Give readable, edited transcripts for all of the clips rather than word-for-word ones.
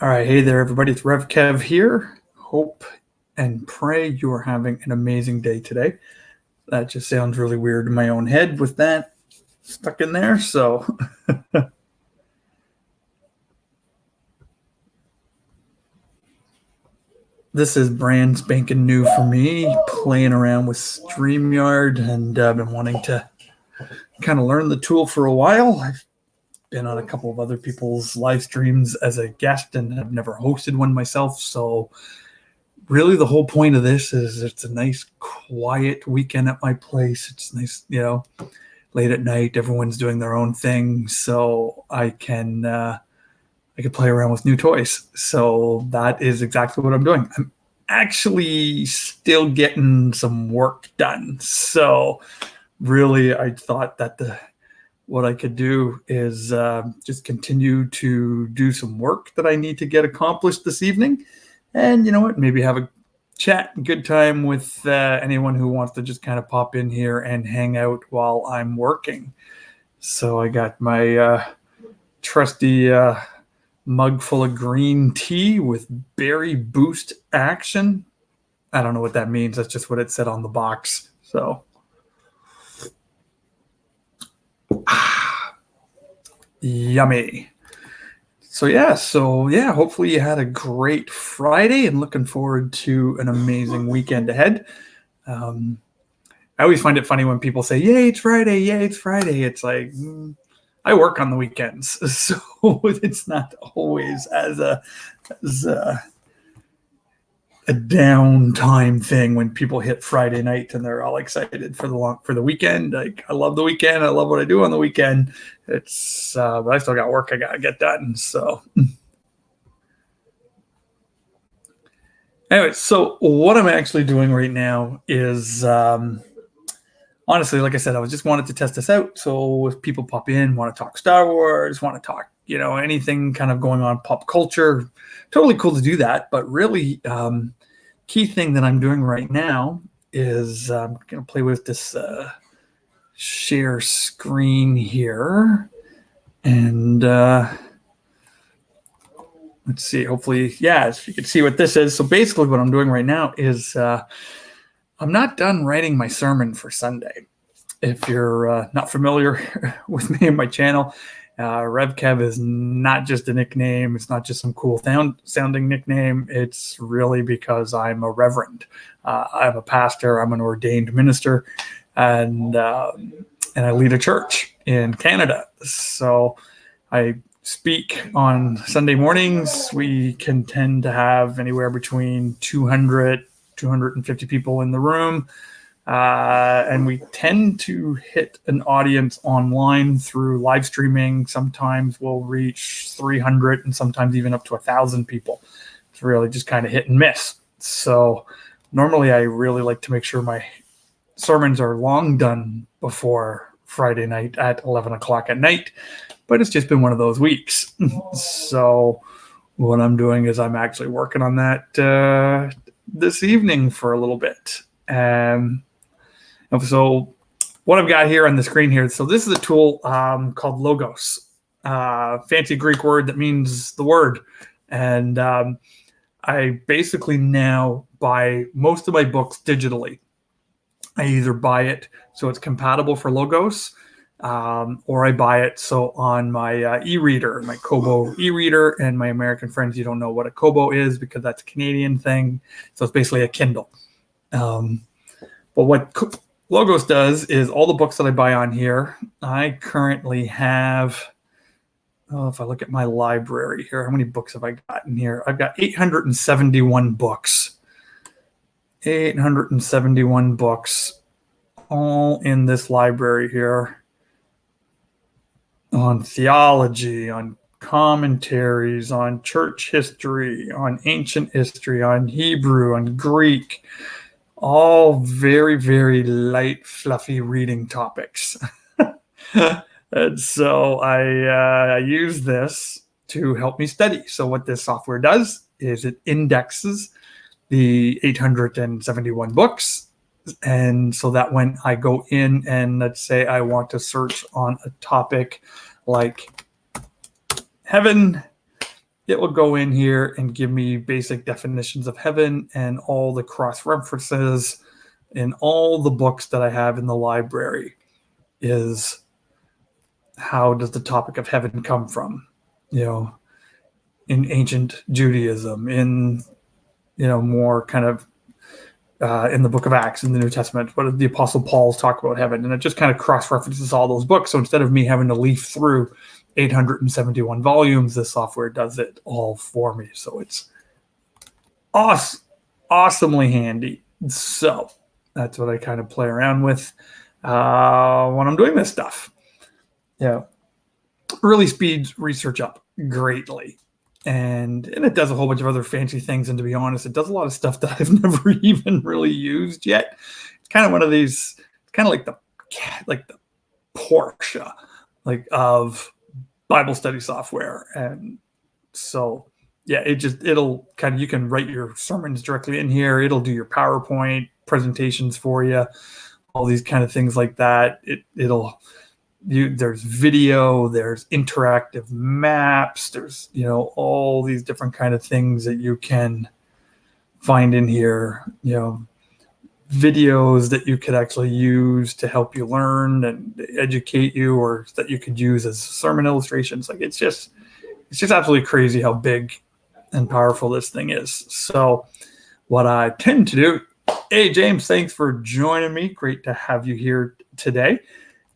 All right, hey there, everybody. It's RevKev here. Hope and pray you are having an amazing day today. That just sounds really weird in my own head with that stuck in there. So, this is brand spanking new for me, playing around with StreamYard, and I've been wanting to kind of learn the tool for a while. I've been on a couple of other people's live streams as a guest and have never hosted one myself. So, really the whole point of this is it's a nice quiet weekend at my place. It's nice, late at night, everyone's doing their own thing, so I can play around with new toys. So that is exactly what I'm doing. I'm actually still getting some work done. So really I thought that what I could do is just continue to do some work that I need to get accomplished this evening. And you know what, maybe have a chat, good time with anyone who wants to just kind of pop in here and hang out while I'm working. So I got my trusty mug full of green tea with berry boost action. I don't know what that means. That's just what it said on the box. So yummy. So yeah, hopefully you had a great Friday and looking forward to an amazing weekend ahead. I always find it funny when people say, yay, it's Friday, yay, it's Friday. It's like, I work on the weekends, so it's not always as a downtime thing when people hit Friday night and they're all excited for the weekend. Like, I love the weekend. I love what I do on the weekend. It's but I still got work I gotta get done. So anyway, so what I'm actually doing right now is honestly, like I said, I was just wanted to test this out. So if people pop in, want to talk Star Wars, want to talk, anything kind of going on pop culture, totally cool to do that. But really, key thing that I'm doing right now is I'm going to play with this share screen here. And let's see, hopefully, if you can see what this is. So basically what I'm doing right now is I'm not done writing my sermon for Sunday. If you're not familiar with me and my channel, RevKev is not just a nickname. It's not just some cool sounding nickname. It's really because I'm a reverend. I'm a pastor. I'm an ordained minister, and I lead a church in Canada. So I speak on Sunday mornings. We can tend to have anywhere between 200, 250 people in the room. And we tend to hit an audience online through live streaming. Sometimes we'll reach 300 and sometimes even up to 1,000 people. It's really just kind of hit and miss. So normally I really like to make sure my sermons are long done before Friday night at 11 o'clock at night, but it's just been one of those weeks. So what I'm doing is I'm actually working on that this evening for a little bit. So what I've got here on the screen here, so this is a tool called Logos, fancy Greek word that means the word. And I basically now buy most of my books digitally. I either buy it so it's compatible for Logos, or I buy it so on my e-reader, my Kobo e-reader. And my American friends, you don't know what a Kobo is because that's a Canadian thing. So it's basically a Kindle. But what Logos does is all the books that I buy on here, I currently have, if I look at my library here, how many books have I got in here? I've got 871 books. 871 books, all in this library here, on theology, on commentaries, on church history, on ancient history, on Hebrew, on Greek. All very, very light, fluffy reading topics. And so I use this to help me study. So what this software does is it indexes the 871 books. And so that when I go in and let's say I want to search on a topic like heaven, it will go in here and give me basic definitions of heaven and all the cross references in all the books that I have in the library. Is how does the topic of heaven come from? In ancient Judaism, in more kind of in the book of Acts in the New Testament, what did the Apostle Paul's talk about heaven? And it just kind of cross-references all those books. So instead of me having to leaf through 871 volumes, this software does it all for me. So it's awesomely handy. So that's what I kind of play around with when I'm doing this stuff. Really speeds research up greatly. And it does a whole bunch of other fancy things. And to be honest, it does a lot of stuff that I've never even really used yet. It's kind of one of these, it's kind of like the Porsche, of Bible study software. And so, yeah, it'll kind of, you can write your sermons directly in here. It'll do your PowerPoint presentations for you, all these kind of things like that. There's video, there's interactive maps, there's all these different kind of things that you can find in here, videos that you could actually use to help you learn and educate you, or that you could use as sermon illustrations. It's just absolutely crazy how big and powerful this thing is. So what I tend to do, hey James, thanks for joining me. Great to have you here today.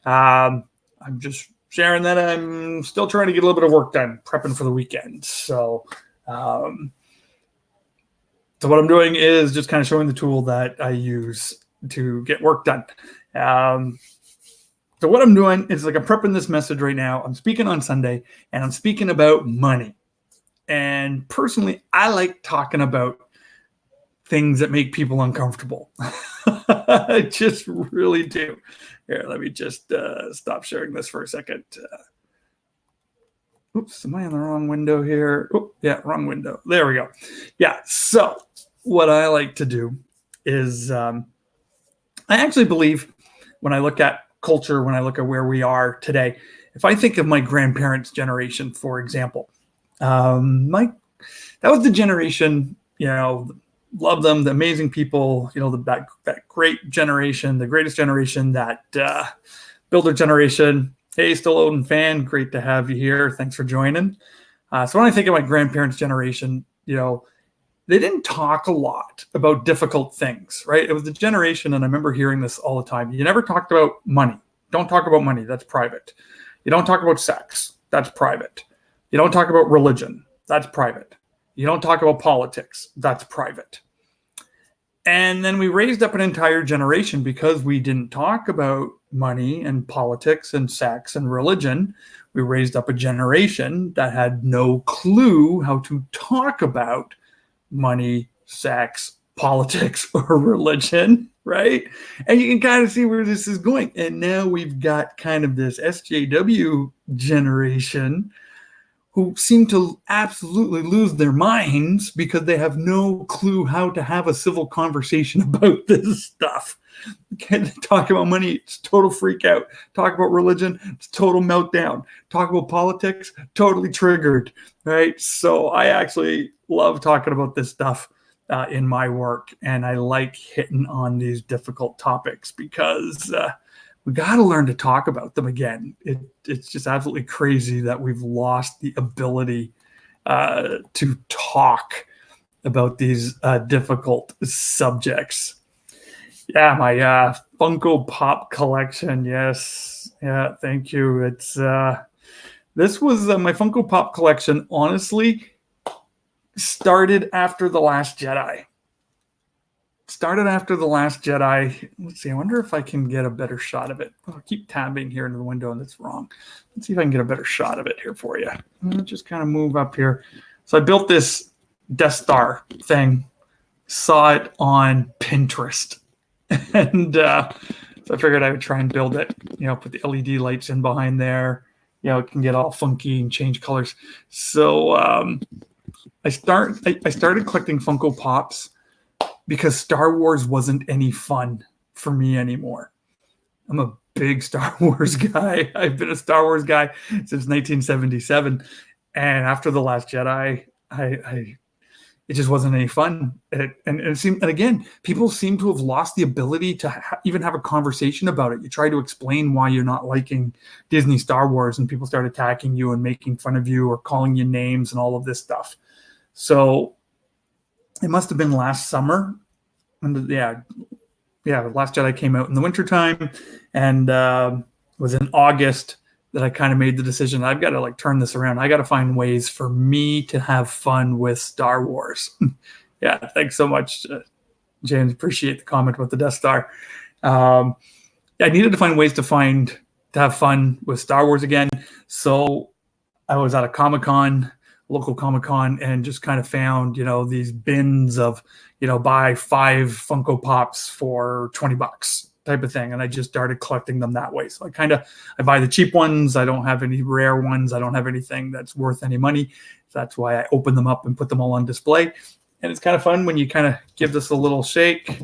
I'm just sharing that I'm still trying to get a little bit of work done, prepping for the weekend. So what I'm doing is just kind of showing the tool that I use to get work done. So what I'm doing is I'm prepping this message right now. I'm speaking on Sunday, and I'm speaking about money. And personally, I like talking about things that make people uncomfortable. I just really do. Here, let me just stop sharing this for a second. Oops, am I in the wrong window here? Oh, yeah, wrong window. There we go. Yeah, so what I like to do is I actually believe when I look at culture, when I look at where we are today, if I think of my grandparents' generation, for example, that was the generation, love them, the amazing people, that great generation, the greatest generation, that builder generation. Hey, Still Odin fan, great to have you here. Thanks for joining. So when I think of my grandparents' generation, they didn't talk a lot about difficult things, right? It was the generation, and I remember hearing this all the time. You never talked about money. Don't talk about money. That's private. You don't talk about sex. That's private. You don't talk about religion. That's private. You don't talk about politics. That's private. And then we raised up an entire generation because we didn't talk about money and politics and sex and religion. We raised up a generation that had no clue how to talk about money, sex, politics, or religion, right? And you can kind of see where this is going. And now we've got kind of this SJW generation who seem to absolutely lose their minds because they have no clue how to have a civil conversation about this stuff. Talk about money, it's total freak out. Talk about religion, it's total meltdown. Talk about politics, totally triggered, right? So I actually love talking about this stuff in my work, and I like hitting on these difficult topics because we got to learn to talk about them again. It's just absolutely crazy that we've lost the ability to talk about these difficult subjects. Yeah, my Funko Pop collection. Yes. Yeah, thank you. It's this was my Funko Pop collection, honestly, started after The Last Jedi. Let's see. I wonder if I can get a better shot of it. I'll keep tabbing here into the window, and it's wrong. Let's see if I can get a better shot of it here for you. I'll just kind of move up here. So I built this Death Star thing, saw it on Pinterest, and so I figured I would try and build it. Put the LED lights in behind there. It can get all funky and change colors. So I started collecting Funko Pops because Star Wars wasn't any fun for me anymore. I'm a big Star Wars guy. I've been a Star Wars guy since 1977. And after The Last Jedi, it just wasn't any fun. And it seemed, and again, people seem to have lost the ability to even have a conversation about it. You try to explain why you're not liking Disney Star Wars, and people start attacking you and making fun of you or calling you names and all of this stuff. So it must have been last summer. And yeah, Last Jedi came out in the wintertime, and it was in August that I kind of made the decision. I've got to like turn this around. I got to find ways for me to have fun with Star Wars. Yeah, thanks so much, James. Appreciate the comment about the Death Star. I needed to find ways to have fun with Star Wars again. So I was at a Comic-Con, local Comic-Con, and just kind of found, these bins of, buy 5 Funko Pops for $20 type of thing. And I just started collecting them that way. So I buy the cheap ones. I don't have any rare ones. I don't have anything that's worth any money. So that's why I open them up and put them all on display. And it's kind of fun when you kind of give this a little shake,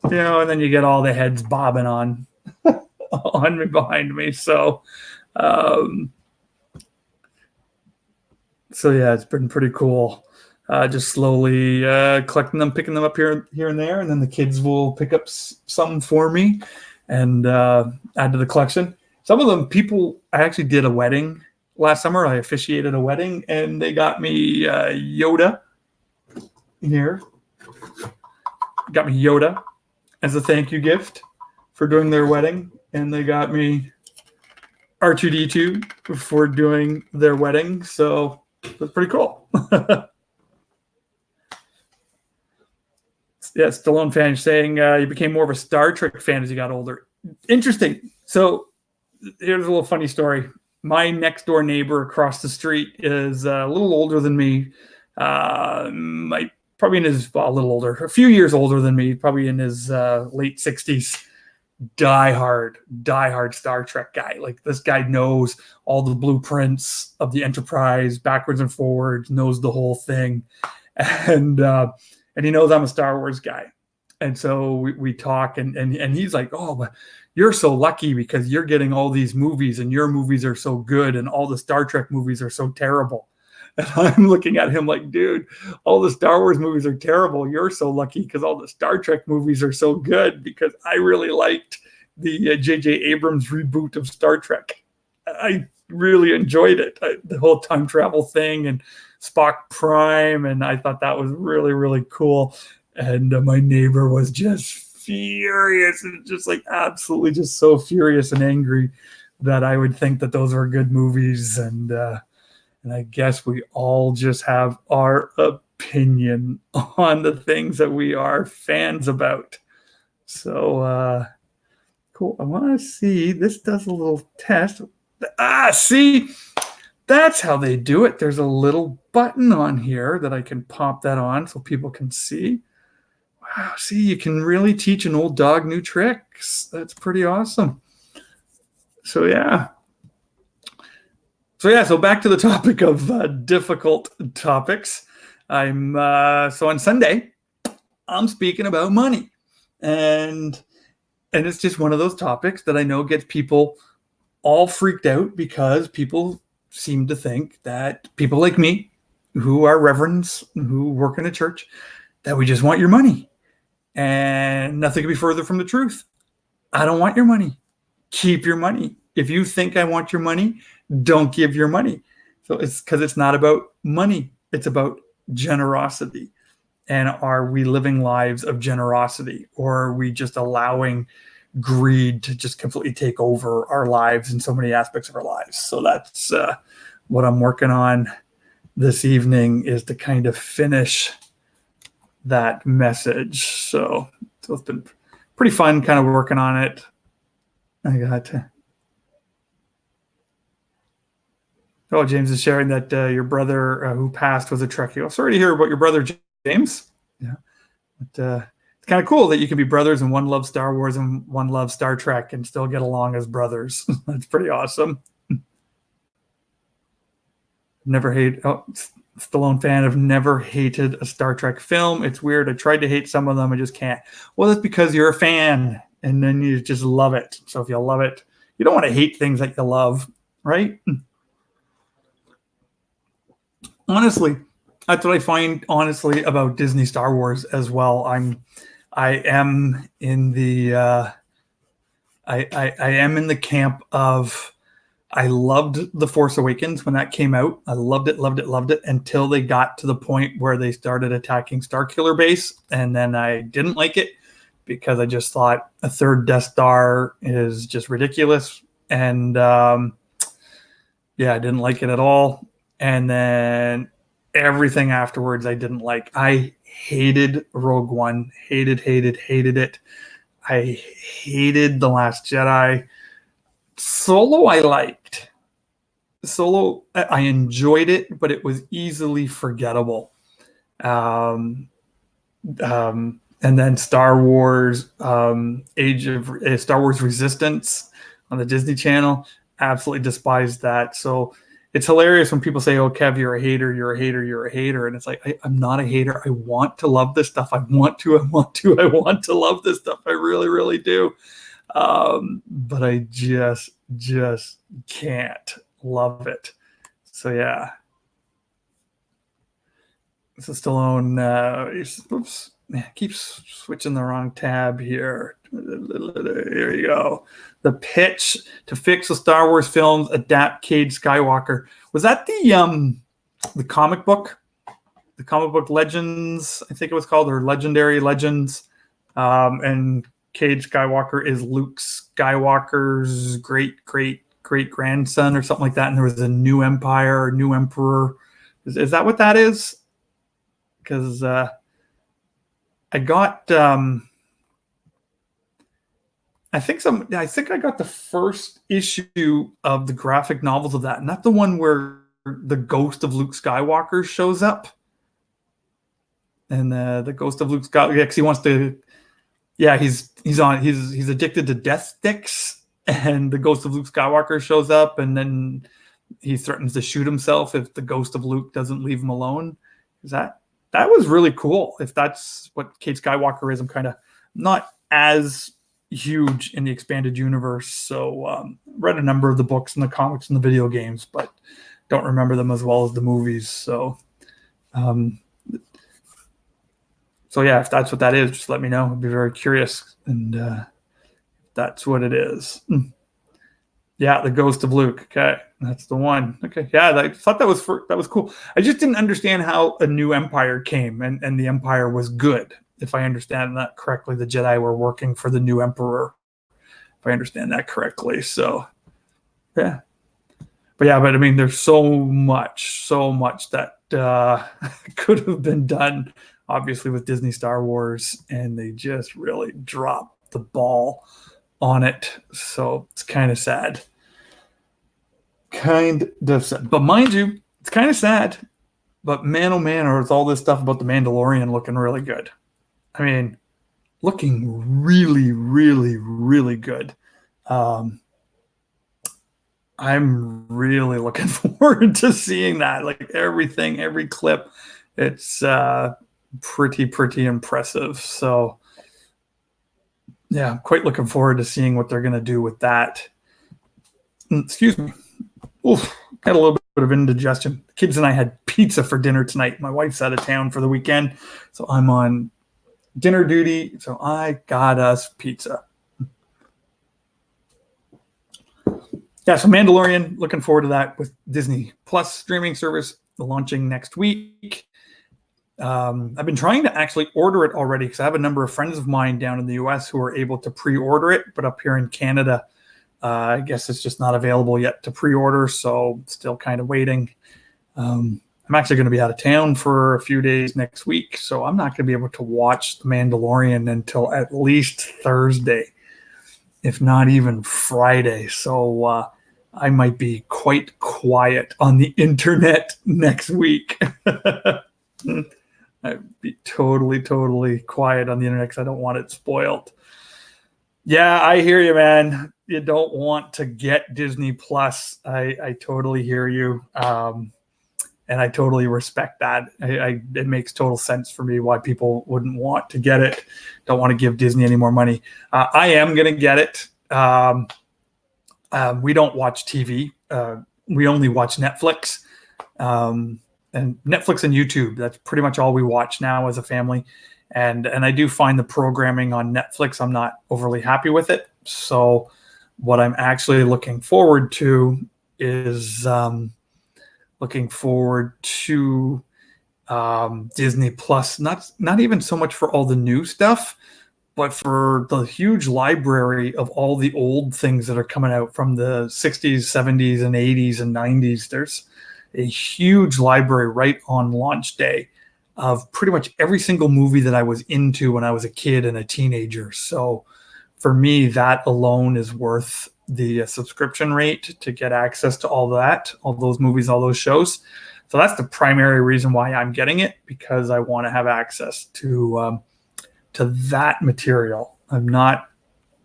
and then you get all the heads bobbing on behind me. So yeah, it's been pretty cool. Just slowly collecting them, picking them up here and there, and then the kids will pick up some for me and add to the collection. Some of them, I actually did a wedding last summer. I officiated a wedding, and they got me Yoda here. Got me Yoda as a thank you gift for doing their wedding, and they got me R2-D2 for doing their wedding. So that's pretty cool. Yeah, Stallone fan saying you became more of a Star Trek fan as you got older. Interesting. So here's a little funny story. My next door neighbor across the street is a little older than me. Probably in his, a little older, a few years older than me, probably in his late 60s. Diehard Star Trek guy. Like, this guy knows all the blueprints of the Enterprise backwards and forwards, knows the whole thing. And he knows I'm a Star Wars guy. And so we talk, and he's like, oh, but you're so lucky because you're getting all these movies, and your movies are so good, and all the Star Trek movies are so terrible. And I'm looking at him like, dude, all the Star Wars movies are terrible. You're so lucky because all the Star Trek movies are so good, because I really liked the J.J. Abrams reboot of Star Trek. I really enjoyed it. The whole time travel thing and Spock Prime, and I thought that was really, really cool. And my neighbor was just furious, and just like absolutely just so furious and angry that I would think that those were good movies. And I guess we all just have our opinion on the things that we are fans about. So cool. I want to see, this does a little test. See, that's how they do it. There's a little button on here that I can pop that on so people can see. Wow, see, you can really teach an old dog new tricks. That's pretty awesome. So yeah. So back to the topic of difficult topics. So on Sunday, I'm speaking about money, and it's just one of those topics that I know gets people all freaked out, because people seem to think that people like me, who are reverends, who work in a church, that we just want your money, and nothing could be further from the truth. I don't want your money. Keep your money. If you think I want your money, don't give your money. So it's because it's not about money. It's about generosity. And are we living lives of generosity, or are we just allowing greed to just completely take over our lives in so many aspects of our lives? So that's what I'm working on this evening, is to kind of finish that message. So it's been pretty fun kind of working on it. I got to. Oh, James is sharing that your brother who passed was a Trekkie. Oh, sorry to hear about your brother, James. Yeah, but it's kind of cool that you can be brothers and one loves Star Wars and one loves Star Trek and still get along as brothers. That's pretty awesome. Stallone fan. I've never hated a Star Trek film. It's weird. I tried to hate some of them. I just can't. Well, that's because you're a fan, and then you just love it. So if you love it, you don't want to hate things that you love, right? honestly, that's what I find honestly about Disney Star Wars as well. I am in the I am in the camp of I loved The Force Awakens when that came out. I loved it, loved it, loved it until they got to the point where they started attacking Starkiller Base, and then I didn't like it because I just thought a third Death Star is just ridiculous, and yeah, I didn't like it at all. And then everything afterwards, I didn't like. I hated Rogue One, hated it. I hated The Last Jedi. Solo, I liked. Solo, I enjoyed it, but it was easily forgettable. Um, and then Star Wars, Star Wars Resistance on the Disney Channel, absolutely despised that. So it's hilarious when people say, "Oh, Kev, you're a hater, you're a hater, you're a hater," and it's like I'm not a hater. I want to love this stuff. I want to love this stuff. I really, really do. But I just can't love it. So yeah. This is Stallone. Oops, keeps switching the wrong tab here. Here you go. The pitch to fix the Star Wars films, adapt Cade Skywalker. Was that the comic book? The comic book Legends, I think it was called, or Legendary Legends. And Cade Skywalker is Luke Skywalker's great grandson or something like that. And there was a new empire or new emperor. Is that what that is? Because I got I think I got the first issue of the graphic novels of that, not the one where the ghost of Luke Skywalker shows up. And the ghost of Luke Skywalker, because he wants to, yeah, he's addicted to death sticks, and the ghost of Luke Skywalker shows up, and then he threatens to shoot himself if the ghost of Luke doesn't leave him alone. That was really cool. If that's what Cade Skywalker is, I'm kind of not as huge in the expanded universe. So read a number of the books and the comics and the video games, but don't remember them as well as the movies. So yeah, if that's what that is, just let me know. I'd be very curious. And that's what it is. Yeah, the Ghost of Luke. Okay, that's the one. Okay, yeah, I thought that was cool. I just didn't understand how a new empire came, and the empire was good. If I understand that correctly, the Jedi were working for the new emperor. If I understand that correctly, so yeah. But I mean, there's so much that could have been done, obviously, with Disney Star Wars, and they just really dropped the ball on it. So it's kind of sad. But mind you, it's kind of sad. But man, oh man, or it's all this stuff about the Mandalorian looking really good. I mean, looking really, really, really good. I'm really looking forward to seeing that. Like everything, every clip, it's pretty impressive. So yeah, I'm quite looking forward to seeing what they're going to do with that. Excuse me. Oof, had a little bit of indigestion. The kids and I had pizza for dinner tonight. My wife's out of town for the weekend, so I'm on dinner duty. So I got us pizza. Yeah, so Mandalorian, looking forward to that with Disney Plus streaming service launching next week. I've been trying to actually order it already because I have a number of friends of mine down in the US who are able to pre-order it, but up here in Canada, I guess it's just not available yet to pre-order, so still kind of waiting. I'm actually going to be out of town for a few days next week, so I'm not going to be able to watch The Mandalorian until at least Thursday, if not even Friday. So I might be quite quiet on the internet next week. I'd be totally quiet on the internet because I don't want it spoiled. Yeah, I hear you, man. You don't want to get Disney Plus. I totally hear you. And I totally respect that. It makes total sense for me why people wouldn't want to get it. Don't want to give Disney any more money. I am going to get it. We don't watch TV. We only watch Netflix. and Netflix and YouTube. That's pretty much all we watch now as a family. And I do find the programming on Netflix, I'm not overly happy with it. So what I'm actually looking forward to is looking forward to Disney Plus. Not even so much for all the new stuff, but for the huge library of all the old things that are coming out from the 60s, 70s, and 80s and 90s. There's a huge library right on launch day of pretty much every single movie that I was into when I was a kid and a teenager. So for me, that alone is worth the subscription rate to get access to all that, all those movies, all those shows. So that's the primary reason why I'm getting it, because I want to have access to that material. I'm not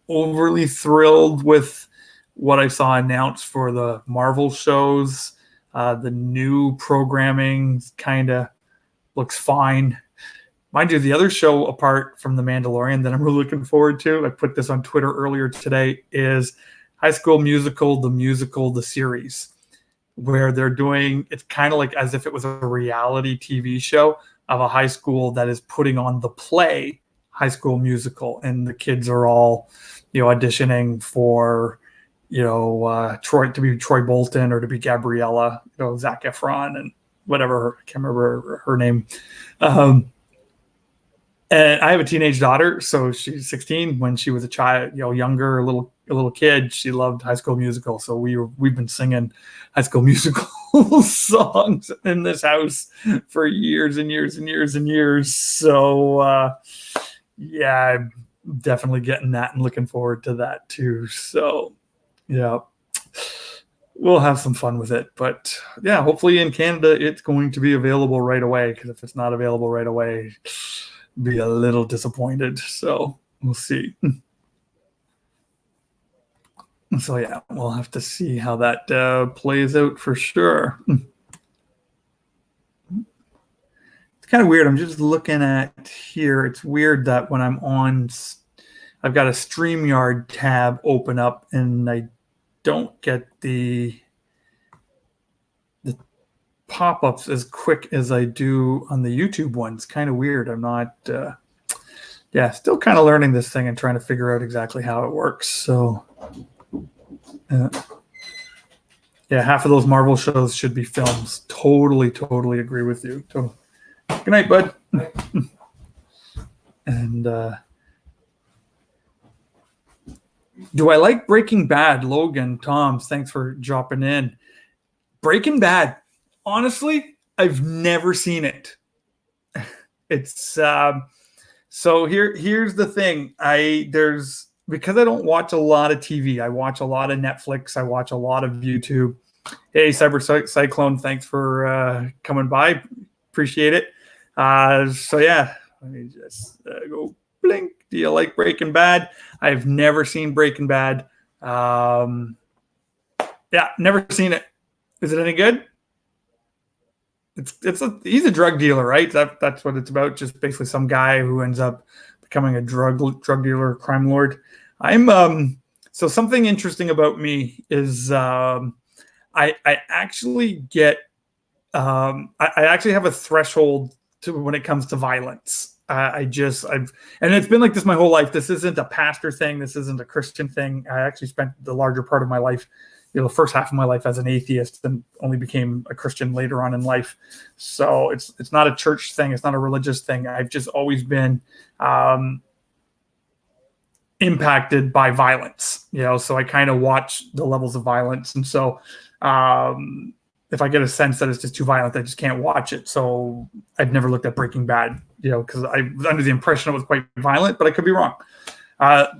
overly thrilled with what I saw announced for the Marvel shows. The new programming kind of looks fine. Mind you, the other show apart from The Mandalorian that I'm really looking forward to, I put this on Twitter earlier today, is High School Musical, the series, where they're doing, it's kind of like as if it was a reality TV show of a high school that is putting on the play High School Musical, and the kids are all, auditioning for, Troy to be Troy Bolton or to be Gabriella, Zac Efron and whatever, I can't remember her name. And I have a teenage daughter, so she's 16. When she was a child, younger, a little kid, she loved High School Musical. So we've been singing High School Musical songs in this house for years and years and years and years. So yeah, I'm definitely getting that and looking forward to that too. So yeah, we'll have some fun with it. But yeah, hopefully in Canada it's going to be available right away, because if it's not available right away, be a little disappointed. So we'll see. So yeah, we'll have to see how that plays out for sure. It's kind of weird. I'm just looking at here. It's weird that when I'm on, I've got a StreamYard tab open up and I don't get the pop-ups as quick as I do on the YouTube one. It's kind of weird. I'm not, still kind of learning this thing and trying to figure out exactly how it works. So, half of those Marvel shows should be films. Totally agree with you. Totally. Good night, bud. And do I like Breaking Bad? Logan, Tom, thanks for dropping in. Breaking Bad. Honestly, I've never seen it. It's so here's the thing. Because I don't watch a lot of TV. I watch a lot of Netflix. I watch a lot of YouTube. Hey, Cyber Cyclone, thanks for coming by. Appreciate it. So yeah, let me just go blink. Do you like Breaking Bad? I've never seen Breaking Bad. Never seen it. Is it any good? He's a drug dealer, right? That's what it's about. Just basically some guy who ends up becoming a drug dealer, crime lord. So something interesting about me is I actually get I actually have a threshold to when it comes to violence. And it's been like this my whole life. This isn't a pastor thing. This isn't a Christian thing. I actually spent the larger part of my life, the first half of my life as an atheist, and only became a Christian later on in life. So it's not a church thing. It's not a religious thing. I've just always been impacted by violence, so I kind of watch the levels of violence. And so if I get a sense that it's just too violent, I just can't watch it. So I've never looked at Breaking Bad, because I was under the impression it was quite violent, but I could be wrong.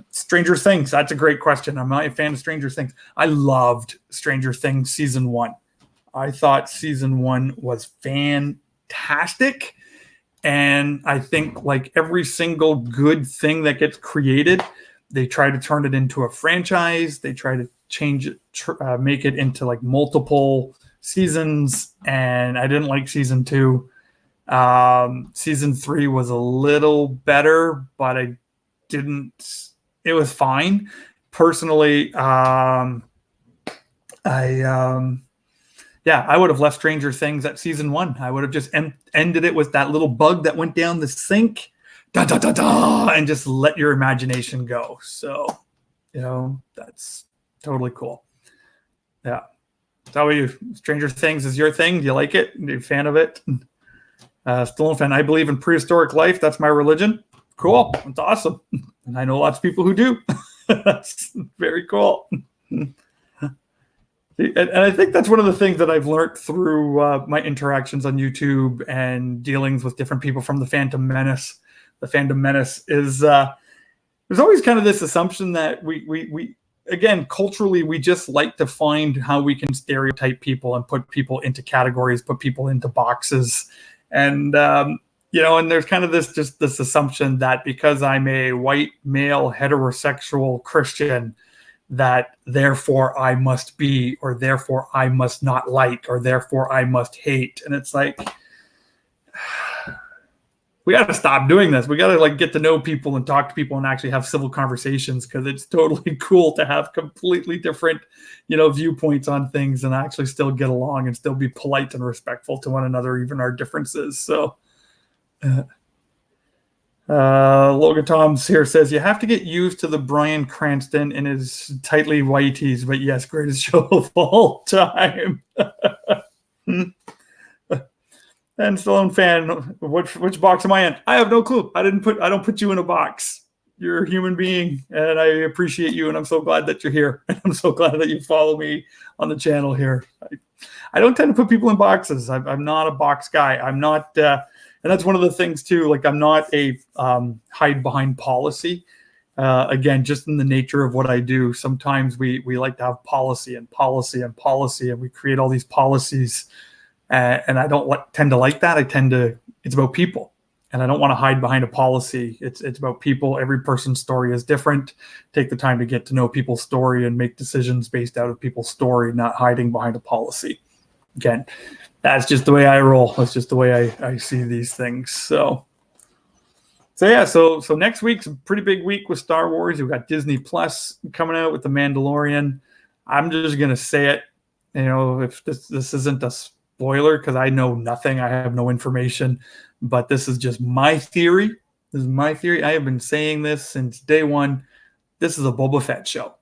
Stranger Things, that's a great question. I'm not a fan of Stranger Things. I loved Stranger Things season 1. I thought season 1 was fantastic. And I think like every single good thing that gets created, they try to turn it into a franchise. They try to change it, make it into like multiple seasons. And I didn't like season 2. Season 3 was a little better, but it was fine. Personally, yeah, I would have left Stranger Things at season 1. I would have just ended it with that little bug that went down the sink, da da da da, and just let your imagination go. So, that's totally cool. Yeah. So how are you? Stranger Things is your thing? Do you like it? Are you a fan of it? Still a fan. I believe in prehistoric life. That's my religion. Cool. That's awesome. And I know lots of people who do. That's very cool. And I think that's one of the things that I've learned through my interactions on YouTube and dealings with different people from the Phantom Menace. The Phantom Menace is there's always kind of this assumption that we again, culturally, we just like to find how we can stereotype people and put people into categories, put people into boxes. And, and there's kind of this assumption that because I'm a white, male, heterosexual Christian, that therefore I must be, or therefore I must not like, or therefore I must hate. And it's like, we got to stop doing this. We got to get to know people and talk to people and actually have civil conversations, because it's totally cool to have completely different, viewpoints on things and actually still get along and still be polite and respectful to one another, even our differences. So, Logan Toms here says, you have to get used to the Bryan Cranston in his tightly whiteys, but yes, greatest show of all time. And Stallone fan, which box am I in? I have no clue. I don't put you in a box. You're a human being, and I appreciate you, and I'm so glad that you're here. And I'm so glad that you follow me on the channel here. I don't tend to put people in boxes. I'm not a box guy. I'm not, and that's one of the things too. I'm not a hide behind policy. Again, just in the nature of what I do, sometimes we like to have policy and policy and policy, and we create all these policies. And I don't tend to like that. It's about people, and I don't want to hide behind a policy. It's about people. Every person's story is different. Take the time to get to know people's story and make decisions based out of people's story, not hiding behind a policy. Again, that's just the way I roll. That's just the way I see these things. So yeah, so next week's a pretty big week with Star Wars. We've got Disney Plus coming out with The Mandalorian. I'm just going to say it, if this isn't a spoiler, because I know nothing. I have no information, but this is just my theory. This is my theory. I have been saying this since day one. This is a Boba Fett show.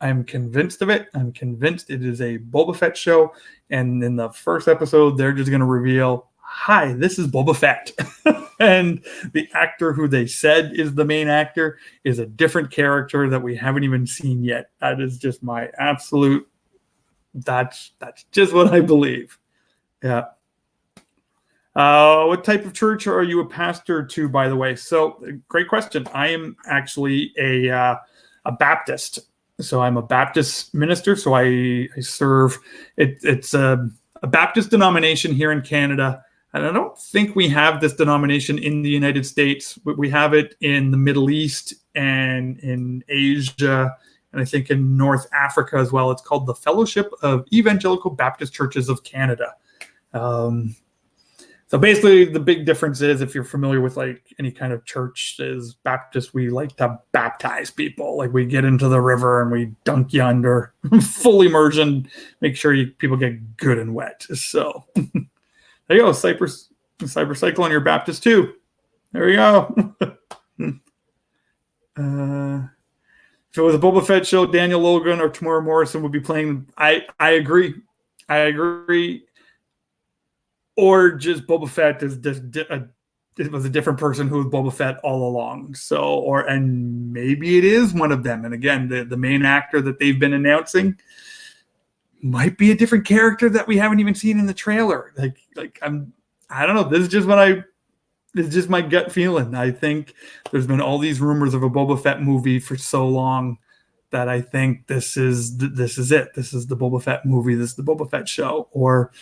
I'm convinced of it. I'm convinced it is a Boba Fett show. And in the first episode, they're just going to reveal, hi, this is Boba Fett. And the actor who they said is the main actor is a different character that we haven't even seen yet. That is just my absolute, that's just what I believe. Yeah. What type of church are you a pastor to, by the way? So, great question. I am actually a Baptist. So I'm a Baptist minister. So I serve. It's a Baptist denomination here in Canada. And I don't think we have this denomination in the United States. We have it in the Middle East and in Asia, and I think in North Africa as well. It's called the Fellowship of Evangelical Baptist Churches of Canada. So basically the big difference is, if you're familiar with any kind of church, is Baptist, we like to baptize people. We get into the river and we dunk you under full immersion, make sure people get good and wet. So there you go. Cybercycle on your Baptist too. There we go. If it was a Boba Fett show, Daniel Logan or Tamora Morrison would be playing. I agree. Or just Boba Fett is it was a different person who was Boba Fett all along. So, and maybe it is one of them. And again, the main actor that they've been announcing might be a different character that we haven't even seen in the trailer. I don't know. This is just my gut feeling. I think there's been all these rumors of a Boba Fett movie for so long that I think this is it. This is the Boba Fett movie. This is the Boba Fett show, or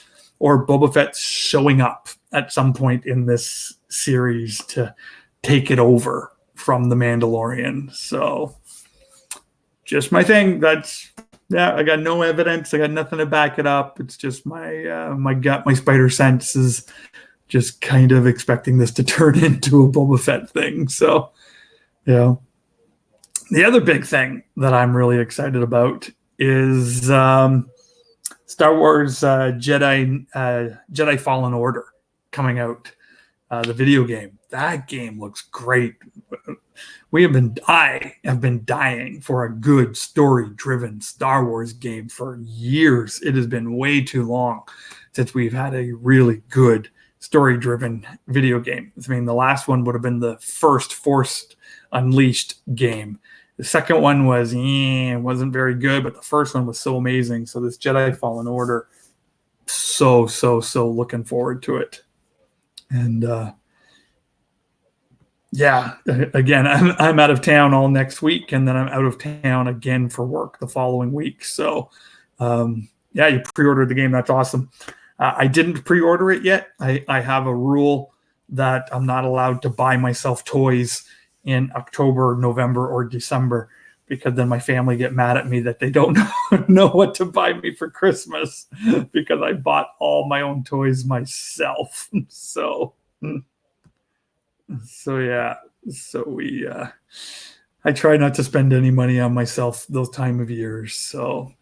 Boba Fett showing up at some point in this series to take it over from The Mandalorian. So just my thing. I got no evidence. I got nothing to back it up. It's just my gut, my spider sense is just kind of expecting this to turn into a Boba Fett thing. So, the other big thing that I'm really excited about is Star Wars Jedi Fallen Order coming out, the video game. That game looks great. I have been dying for a good story-driven Star Wars game for years. It has been way too long since we've had a really good story-driven video game. I mean, the last one would have been the first Force Unleashed game. The second one wasn't very good, but the first one was so amazing. So this Jedi Fallen Order, so looking forward to it. And yeah, again, I'm out of town all next week, and then I'm out of town again for work the following week. So yeah, you pre-ordered the game. That's awesome. I didn't pre-order it yet. I have a rule that I'm not allowed to buy myself toys in October, November, or December, because then my family get mad at me that they don't know what to buy me for Christmas because I bought all my own toys myself. So yeah. So I try not to spend any money on myself those time of years. So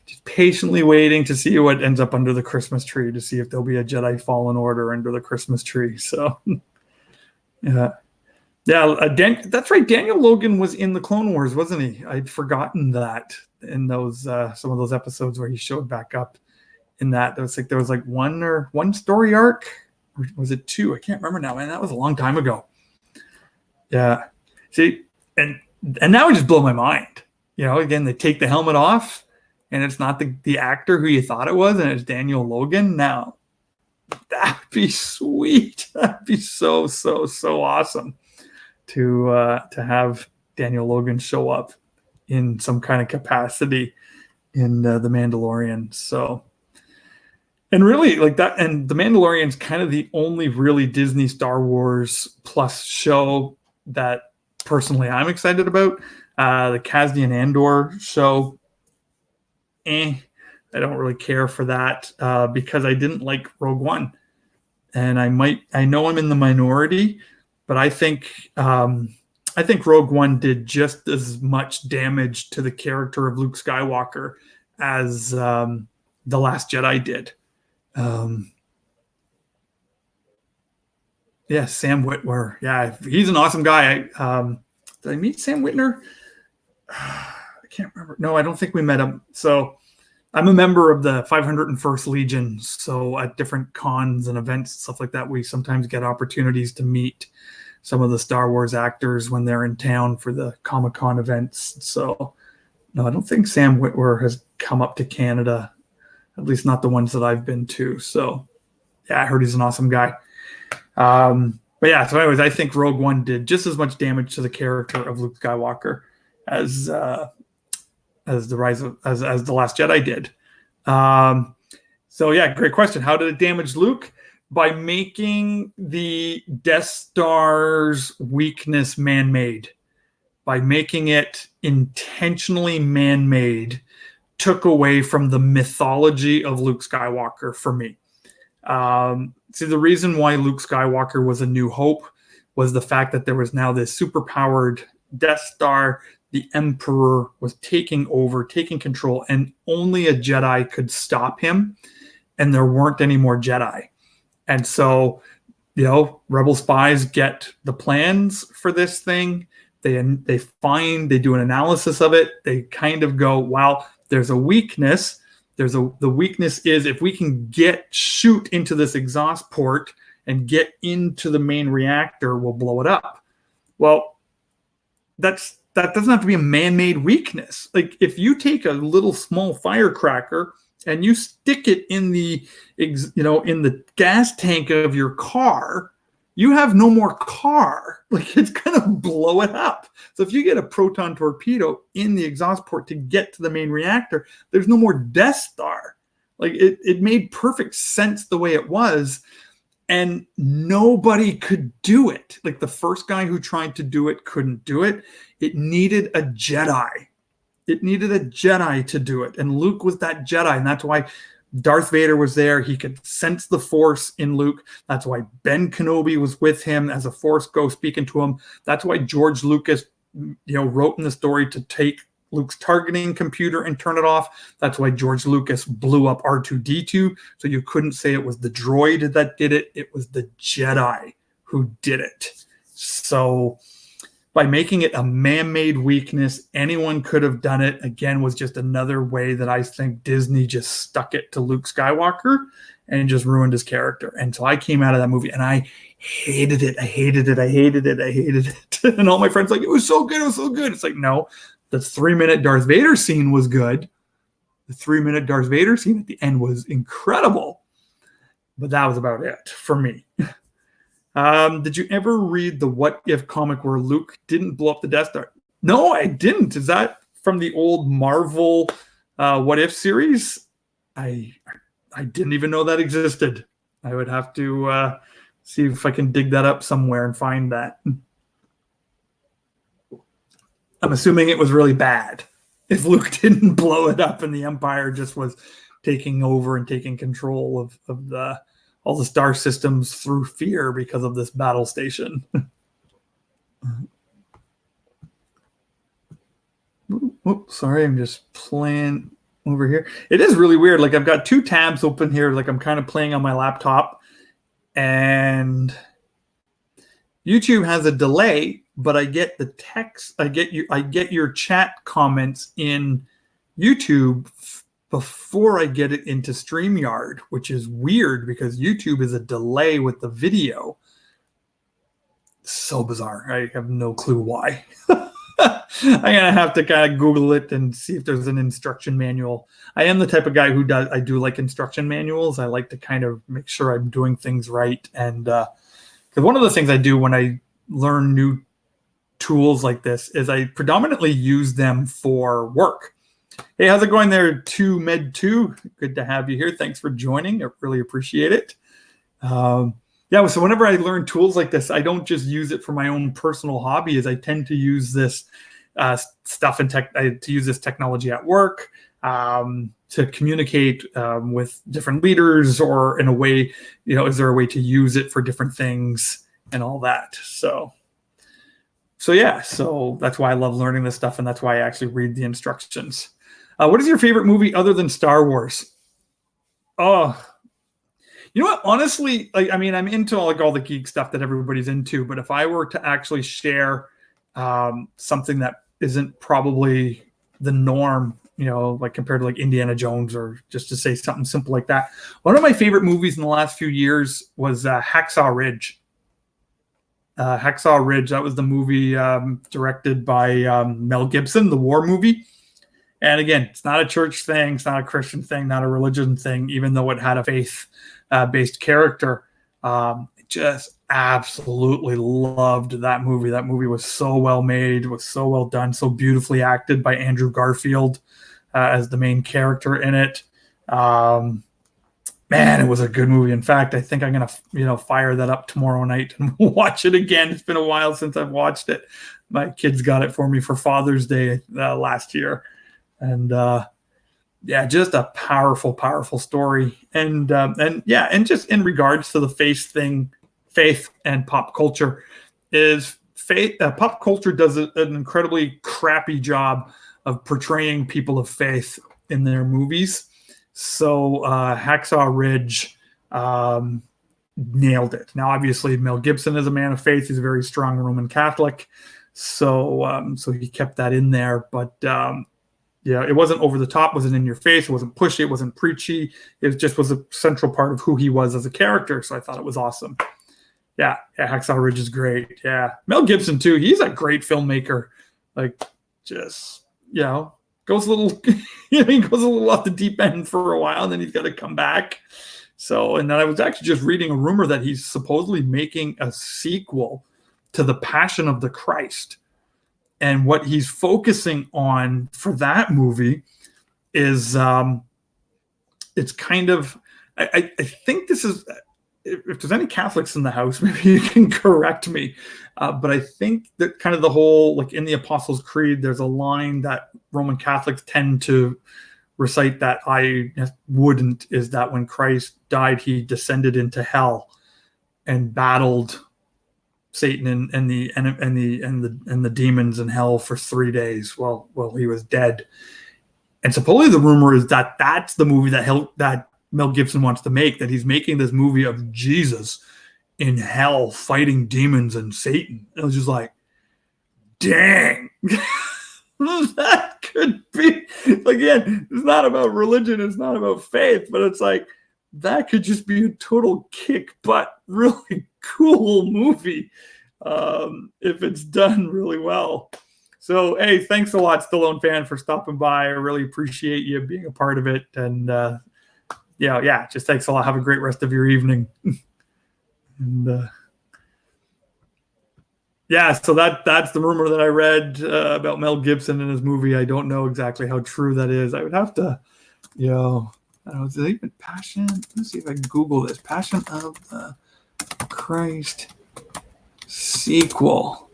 just patiently waiting to see what ends up under the Christmas tree, to see if there'll be a Jedi Fallen Order under the Christmas tree. So yeah. Yeah, that's right. Daniel Logan was in the Clone Wars, wasn't he? I'd forgotten that in those some of those episodes where he showed back up in that. There was like one story arc, or was it two? I can't remember now, man. That was a long time ago. Yeah. See, and now it just blew my mind. You know, again, they take the helmet off, and it's not the actor who you thought it was, and it's Daniel Logan. Now, that'd be sweet. That'd be so awesome to have Daniel Logan show up in some kind of capacity in The Mandalorian. So, and really like that, and The Mandalorian's kind of the only really Disney Star Wars Plus show that personally I'm excited about. The Cassian Andor show, I don't really care for that because I didn't like Rogue One, and I know I'm in the minority, but I think Rogue One did just as much damage to the character of Luke Skywalker as The Last Jedi did. Yeah, Sam Witwer. Yeah, he's an awesome guy. Did I meet Sam Witwer? I can't remember. No, I don't think we met him. So I'm a member of the 501st Legion. So at different cons and events, stuff like that, we sometimes get opportunities to meet some of the Star Wars actors when they're in town for the Comic-Con events. So no, I don't think Sam Witwer has come up to Canada, at least not the ones that I've been to. So yeah, I heard he's an awesome guy. But yeah, so anyways, I think Rogue One did just as much damage to the character of Luke Skywalker as The Last Jedi did. So yeah, great question. How did it damage Luke? By making the Death Star's weakness man-made. By making it intentionally man-made, took away from the mythology of Luke Skywalker for me. See, the reason why Luke Skywalker was a New Hope was the fact that there was now this superpowered Death Star. The Emperor was taking over, taking control, and only a Jedi could stop him, and there weren't any more Jedi. And so, Rebel spies get the plans for this thing. They do an analysis of it. They kind of go, well, there's a weakness. The weakness is if we can shoot into this exhaust port and get into the main reactor, we'll blow it up. Well, that doesn't have to be a man-made weakness. Like if you take a little small firecracker and you stick it in the gas tank of your car, you have no more car. Like it's going to blow it up. So if you get a proton torpedo in the exhaust port to get to the main reactor, there's no more Death Star. Like it made perfect sense the way it was, and nobody could do it. Like the first guy who tried to do it couldn't do it. It needed a Jedi. It needed a Jedi to do it. And Luke was that Jedi. And that's why Darth Vader was there. He could sense the Force in Luke. That's why Ben Kenobi was with him as a Force ghost speaking to him. That's why George Lucas, wrote in the story to take Luke's targeting computer and turn it off. That's why George Lucas blew up R2-D2. So you couldn't say it was the droid that did it. It was the Jedi who did it. So by making it a man-made weakness, anyone could have done it. Again, was just another way that I think Disney just stuck it to Luke Skywalker and just ruined his character. And so I came out of that movie and I hated it. I hated it. And all my friends were like, it was so good. It's like, no, the 3-minute Darth Vader scene was good. The 3-minute Darth Vader scene at the end was incredible. But that was about it for me. Did you ever read the What If comic where Luke didn't blow up the Death Star? No, I didn't. Is that from the old Marvel What If series? I didn't even know that existed. I would have to see if I can dig that up somewhere and find that. I'm assuming it was really bad if Luke didn't blow it up and the Empire just was taking over and taking control of all the star systems through fear because of this battle station. Oops, sorry, I'm just playing over here. It is really weird. Like I've got 2 tabs open here. Like I'm kind of playing on my laptop, and YouTube has a delay, but I get the text. I get your chat comments in YouTube before I get it into StreamYard, which is weird because YouTube is a delay with the video. So bizarre. I have no clue why. I'm gonna have to kind of Google it and see if there's an instruction manual. I am the type of guy I do like instruction manuals. I like to kind of make sure I'm doing things right. And because one of the things I do when I learn new tools like this is I predominantly use them for work. Hey, how's it going there, 2Med2? Good to have you here. Thanks for joining. I really appreciate it. Yeah, so whenever I learn tools like this, I don't just use it for my own personal hobbies. I tend to use this stuff and to use this technology at work to communicate with different leaders, or in a way, is there a way to use it for different things and all that? So yeah, so that's why I love learning this stuff, and that's why I actually read the instructions. What is your favorite movie other than Star Wars? Oh, you know what? Honestly, I'm into all the geek stuff that everybody's into. But if I were to actually share something that isn't probably the norm, like compared to like Indiana Jones, or just to say something simple like that, one of my favorite movies in the last few years was Hacksaw Ridge. Hacksaw Ridge. That was the movie directed by Mel Gibson, the war movie. And again, it's not a church thing, it's not a Christian thing, not a religion thing, even though it had a faith-based character. Just absolutely loved that movie. That movie was so well made, was so well done, so beautifully acted by Andrew Garfield as the main character in it. Man, it was a good movie. In fact, I think I'm gonna fire that up tomorrow night and watch it again. It's been a while since I've watched it. My kids got it for me for Father's Day last year. And yeah, just a powerful story. And just in regards to the faith and pop culture, pop culture does an incredibly crappy job of portraying people of faith in their movies. So Hacksaw Ridge nailed it. Now, obviously, Mel Gibson is a man of faith. He's a very strong Roman Catholic. So he kept that in there. But yeah, it wasn't over the top, wasn't in your face, it wasn't pushy, it wasn't preachy. It just was a central part of who he was as a character. So I thought it was awesome. Yeah, Hacksaw Ridge is great. Yeah, Mel Gibson too. He's a great filmmaker. Like, just goes a little, he goes a little off the deep end for a while, and then he's got to come back. So, and then I was actually just reading a rumor that he's supposedly making a sequel to The Passion of the Christ. And what he's focusing on for that movie is it's kind of, I think this is, if there's any Catholics in the house, maybe you can correct me. But I think that kind of the whole, like in the Apostles' Creed, there's a line that Roman Catholics tend to recite that I wouldn't, is that when Christ died, he descended into hell and battled Satan and the demons in hell for 3 days while he was dead. And supposedly the rumor is that that's the movie that Mel Gibson wants to make, that he's making this movie of Jesus in hell fighting demons and Satan. It was just like, dang. That could be, again, it's not about religion, it's not about faith, but it's like, that could just be a total kick butt, really cool movie if it's done really well. So, hey, thanks a lot, Stallone fan, for stopping by. I really appreciate you being a part of it. And just thanks a lot. Have a great rest of your evening. And so that's the rumor that I read about Mel Gibson and his movie. I don't know exactly how true that is. I would have to, I don't know, is it even Passion? Let's see if I can Google this. Passion of the Christ sequel.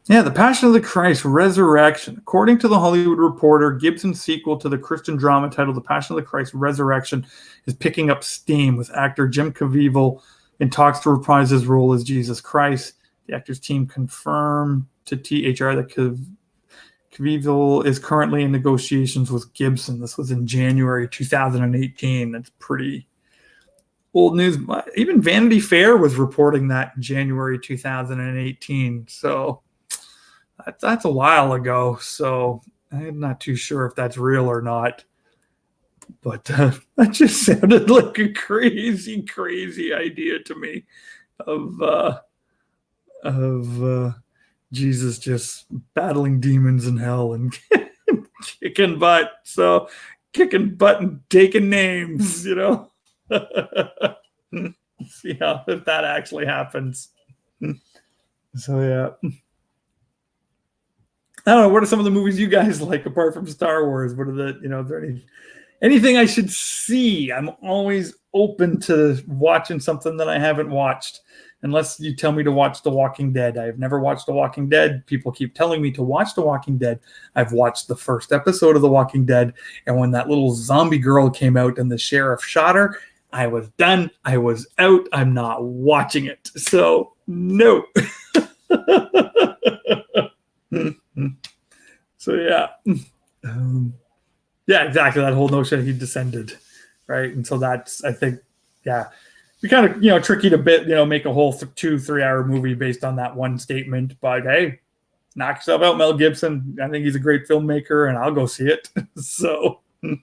Yeah, The Passion of the Christ Resurrection. According to The Hollywood Reporter, Gibson's sequel to the Christian drama titled The Passion of the Christ Resurrection is picking up steam, with actor Jim Caviezel in talks to reprise his role as Jesus Christ. The actor's team confirmed to THR that Caviezel is currently in negotiations with Gibson. This was in January 2018. That's pretty old news. Even Vanity Fair was reporting that in January 2018. So that's a while ago. So I'm not too sure if that's real or not. But that just sounded like a crazy, crazy idea to me of Jesus just battling demons in hell and kicking butt. So kicking butt and taking names, See if that actually happens. So, yeah. I don't know. What are some of the movies you guys like apart from Star Wars? What are the, is there anything I should see? I'm always open to watching something that I haven't watched, unless you tell me to watch The Walking Dead. I've never watched The Walking Dead. People keep telling me to watch The Walking Dead. I've watched the first episode of The Walking Dead, and when that little zombie girl came out and the sheriff shot her, I was done. I was out. I'm not watching it. So, no. So, yeah. Yeah, exactly. That whole notion he descended, right? And so that's, I think, be kind of, tricky to make a whole 2-3 hour movie based on that one statement. But hey, knock yourself out, Mel Gibson. I think he's a great filmmaker, and I'll go see it. So I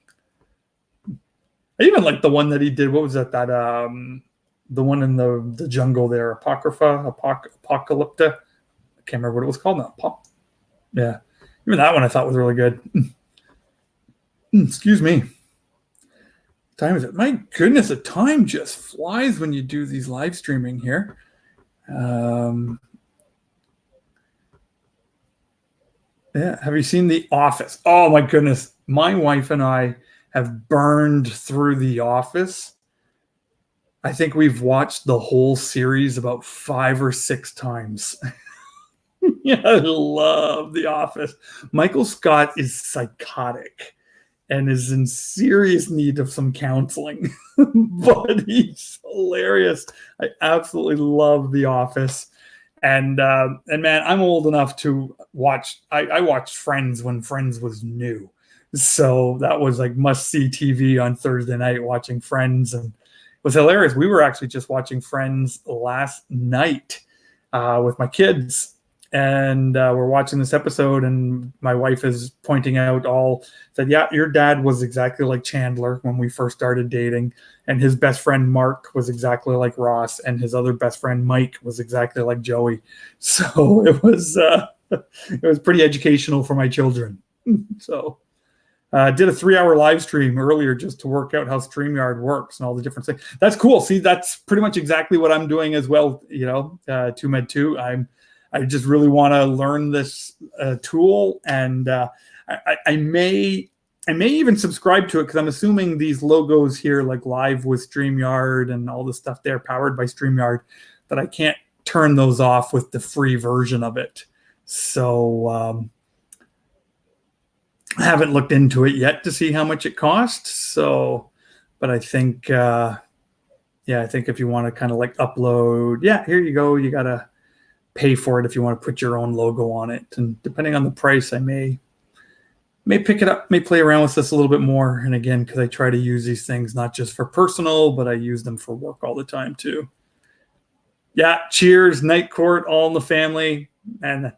even like the one that he did. What was that? The one in the jungle there, Apocalypta. I can't remember what it was called now. Yeah, even that one I thought was really good. Excuse me. Time is it? My goodness, the time just flies when you do these live streaming here. Have you seen The Office? Oh my goodness. My wife and I have burned through The Office. I think we've watched the whole series about 5 or 6 times. Yeah, I love The Office. Michael Scott is psychotic and is in serious need of some counseling, but he's hilarious. I absolutely love The Office. And man, I'm old enough to watch. I watched Friends when Friends was new, so that was like must-see TV on Thursday night, watching Friends, and it was hilarious. We were actually just watching Friends last night with my kids. And we're watching this episode, and my wife is pointing out said, yeah, your dad was exactly like Chandler when we first started dating, and his best friend Mark was exactly like Ross, and his other best friend Mike was exactly like Joey. So it was pretty educational for my children. So did a 3-hour live stream earlier just to work out how StreamYard works and all the different things. That's cool. See, that's pretty much exactly what I'm doing as well. 2Med2. I just really want to learn this tool, and I may even subscribe to it, because I'm assuming these logos here, like live with StreamYard and all the stuff there powered by StreamYard, that I can't turn those off with the free version of it. So I haven't looked into it yet to see how much it costs. So, but I think yeah, I think if you want to kind of like upload, yeah, here you go. You got to pay for it if you want to put your own logo on it. And depending on the price, I may pick it up, may play around with this a little bit more. And again, because I try to use these things not just for personal, but I use them for work all the time too. Yeah, cheers, night court, all in the family. And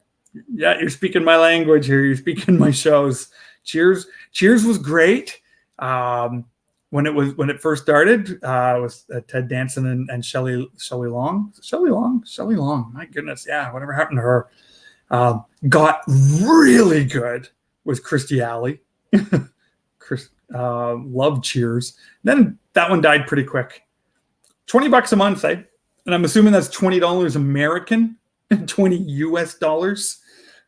yeah, you're speaking my language here. You're speaking my shows. Cheers was great. When it first started, it was Ted Danson and Shelley Long. Shelley Long. My goodness, yeah. Whatever happened to her? Got really good with Christy Alley. Loved Cheers. Then that one died pretty quick. $20 a month, eh? And I'm assuming that's $20 American, 20 US dollars.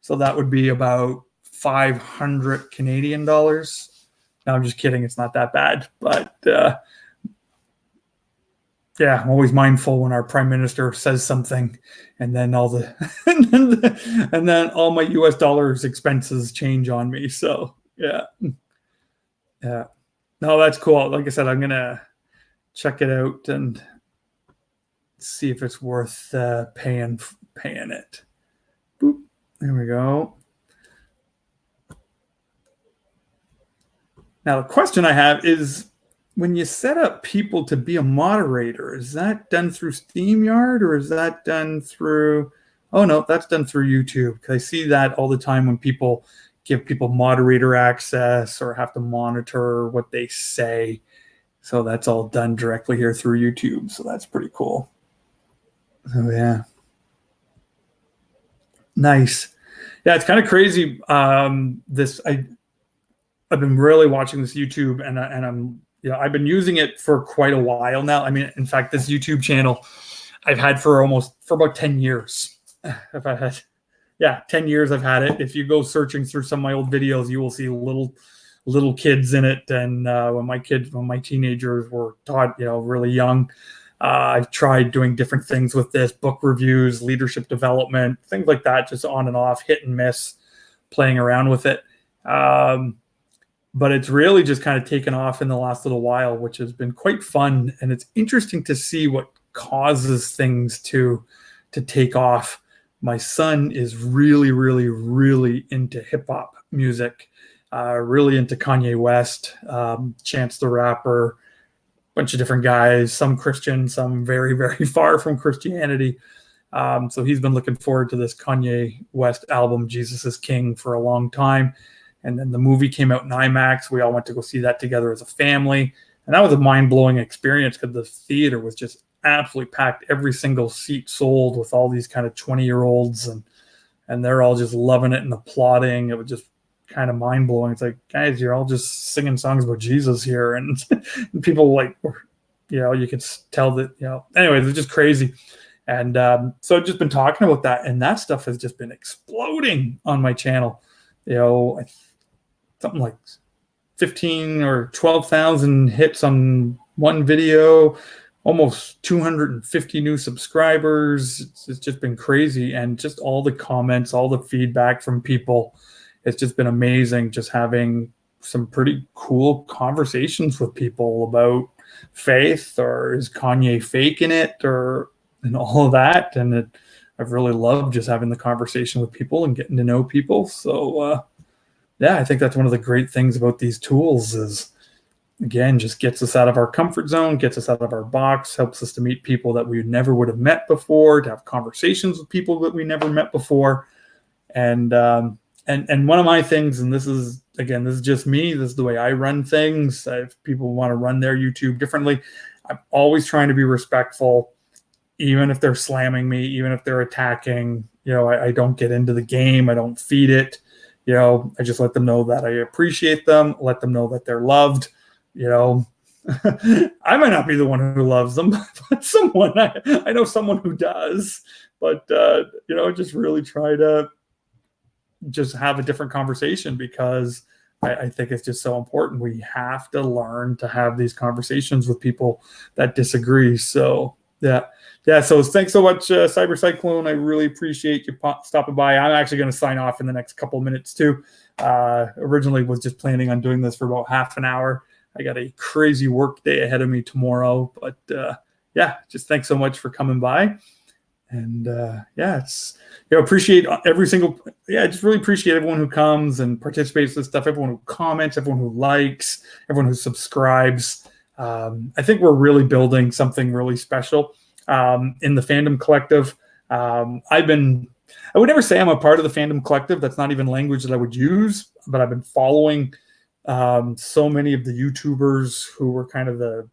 So that would be about 500 Canadian dollars. No, I'm just kidding. It's not that bad. But yeah, I'm always mindful when our prime minister says something, and then all the and then all my US dollars expenses change on me. So yeah. No, that's cool. Like I said, I'm gonna check it out and see if it's worth paying it. Boop. There we go. Now the question I have is, when you set up people to be a moderator, is that done through StreamYard or is that done through? Oh no, that's done through YouTube. Because I see that all the time when people give people moderator access or have to monitor what they say. So that's all done directly here through YouTube. So that's pretty cool. So yeah, nice. Yeah, it's kind of crazy. I've been really watching this YouTube, and I'm I've been using it for quite a while now. I mean, in fact, this YouTube channel I've had for about 10 years. If I had, yeah, 10 years I've had it. If you go searching through some of my old videos, you will see little kids in it. And when my teenagers were taught, really young, I've tried doing different things with this: book reviews, leadership development, things like that, just on and off, hit and miss, playing around with it. But it's really just kind of taken off in the last little while, which has been quite fun. And it's interesting to see what causes things to take off. My son is really, really, really into hip hop music, really into Kanye West, Chance the Rapper, bunch of different guys, some Christian, some very, very far from Christianity. So he's been looking forward to this Kanye West album, Jesus is King, for a long time. And then the movie came out in IMAX. We all went to go see that together as a family. And that was a mind-blowing experience because the theater was just absolutely packed. Every single seat sold, with all these kind of 20-year-olds. And they're all just loving it and applauding. It was just kind of mind-blowing. It's like, guys, you're all just singing songs about Jesus here. And people you could tell that, anyways, it's just crazy. And so I've just been talking about that. And that stuff has just been exploding on my channel. Something like 15 or 12,000 hits on one video, almost 250 new subscribers. It's just been crazy. And just all the comments, all the feedback from people, it's just been amazing, just having some pretty cool conversations with people about faith, or is Kanye faking it, and all of that. And I've really loved just having the conversation with people and getting to know people. So yeah, I think that's one of the great things about these tools is, again, just gets us out of our comfort zone, gets us out of our box, helps us to meet people that we never would have met before, to have conversations with people that we never met before. And one of my things, and this is just me, this is the way I run things. If people want to run their YouTube differently, I'm always trying to be respectful, even if they're slamming me, even if they're attacking. I don't get into the game. I don't feed it. I just let them know that I appreciate them, let them know that they're loved. I might not be the one who loves them, but I know someone who does. But just really try to just have a different conversation, because I think it's just so important. We have to learn to have these conversations with people that disagree. So yeah. So thanks so much, Cyber Cyclone. I really appreciate you stopping by. I'm actually going to sign off in the next couple of minutes too. Originally was just planning on doing this for about half an hour. I got a crazy work day ahead of me tomorrow, but yeah, just thanks so much for coming by. And it's, appreciate every single, just really appreciate everyone who comes and participates in this stuff, everyone who comments, everyone who likes, everyone who subscribes. I think we're really building something really special in the Fandom Collective. I would never say I'm a part of the Fandom Collective. That's not even language that I would use, but I've been following so many of the YouTubers who were kind of the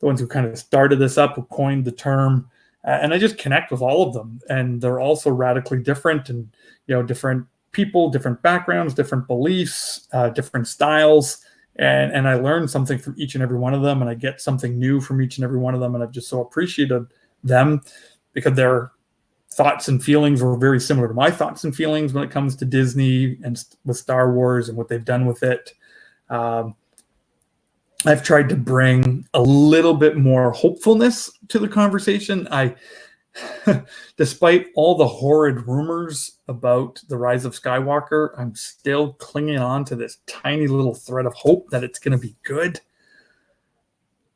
ones who kind of started this up, who coined the term. And I just connect with all of them, and they're also radically different, and different people, different backgrounds, different beliefs, different styles, and I learn something from each and every one of them, and I get something new from each and every one of them, and I've just so appreciated them because their thoughts and feelings were very similar to my thoughts and feelings when it comes to Disney and with Star Wars and what they've done with it. I've tried to bring a little bit more hopefulness to the conversation. Despite all the horrid rumors about the rise of Skywalker, I'm still clinging on to this tiny little thread of hope that it's going to be good.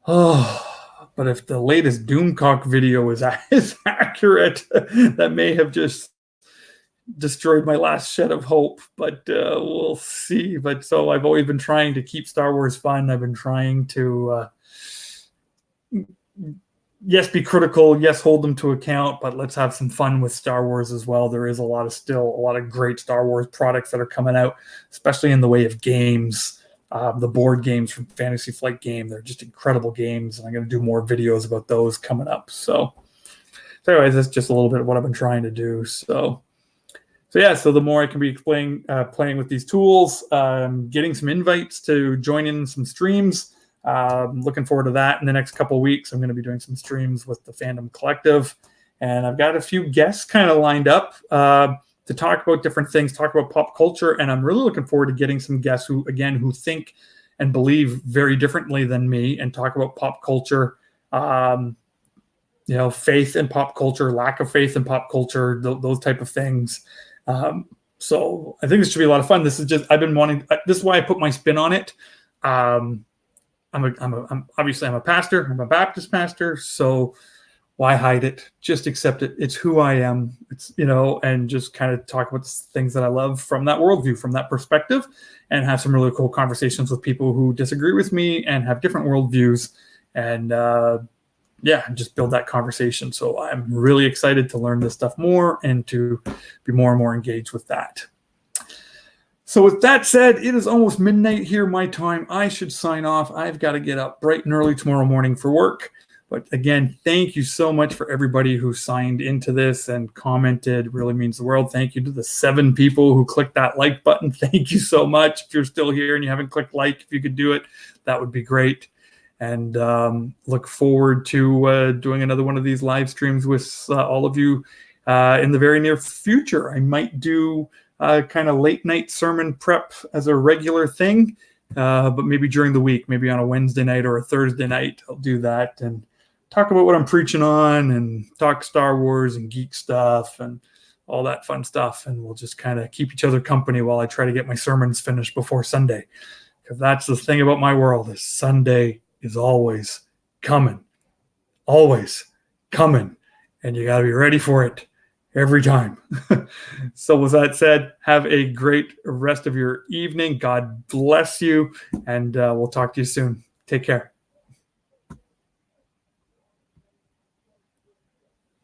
Oh, but if the latest Doomcock video is accurate, that may have just destroyed my last shed of hope, but we'll see. But so I've always been trying to keep Star Wars fun. I've been trying to yes, be critical, yes, hold them to account, but let's have some fun with Star Wars as well. There is still a lot of great Star Wars products that are coming out, especially in the way of games. The board games from Fantasy Flight Game, they're just incredible games, and I'm going to do more videos about those coming up. So anyways, that's just a little bit of what I've been trying to do. So the more I can be playing with these tools, getting some invites to join in some streams. Looking forward to that in the next couple of weeks. I'm going to be doing some streams with the Fandom Collective, and I've got a few guests kind of lined up to talk about different things, talk about pop culture, and I'm really looking forward to getting some guests who think and believe very differently than me, and talk about pop culture. Faith in pop culture, lack of faith in pop culture, those type of things. So I think this should be a lot of fun. This is why I put my spin on it. I'm obviously a pastor. I'm a Baptist pastor. So why hide it? Just accept it. It's who I am. It's, and just kind of talk about things that I love from that worldview, from that perspective, and have some really cool conversations with people who disagree with me and have different worldviews, and just build that conversation. So I'm really excited to learn this stuff more and to be more and more engaged with that. So with that said, it is almost midnight here, my time. I should sign off. I've got to get up bright and early tomorrow morning for work. But again, thank you so much for everybody who signed into this and commented. It really means the world. Thank you to the 7 people who clicked that like button. Thank you so much. If you're still here and you haven't clicked like, if you could do it, that would be great. And look forward to doing another one of these live streams with all of you in the very near future. I might do kind of late night sermon prep as a regular thing, but maybe during the week, maybe on a Wednesday night or a Thursday night, I'll do that and talk about what I'm preaching on and talk Star Wars and geek stuff and all that fun stuff. And we'll just kind of keep each other company while I try to get my sermons finished before Sunday. Because that's the thing about my world, is Sunday is always coming. Always coming. And you got to be ready for it every time. So with that said, have a great rest of your evening. God bless you. And we'll talk to you soon. Take care.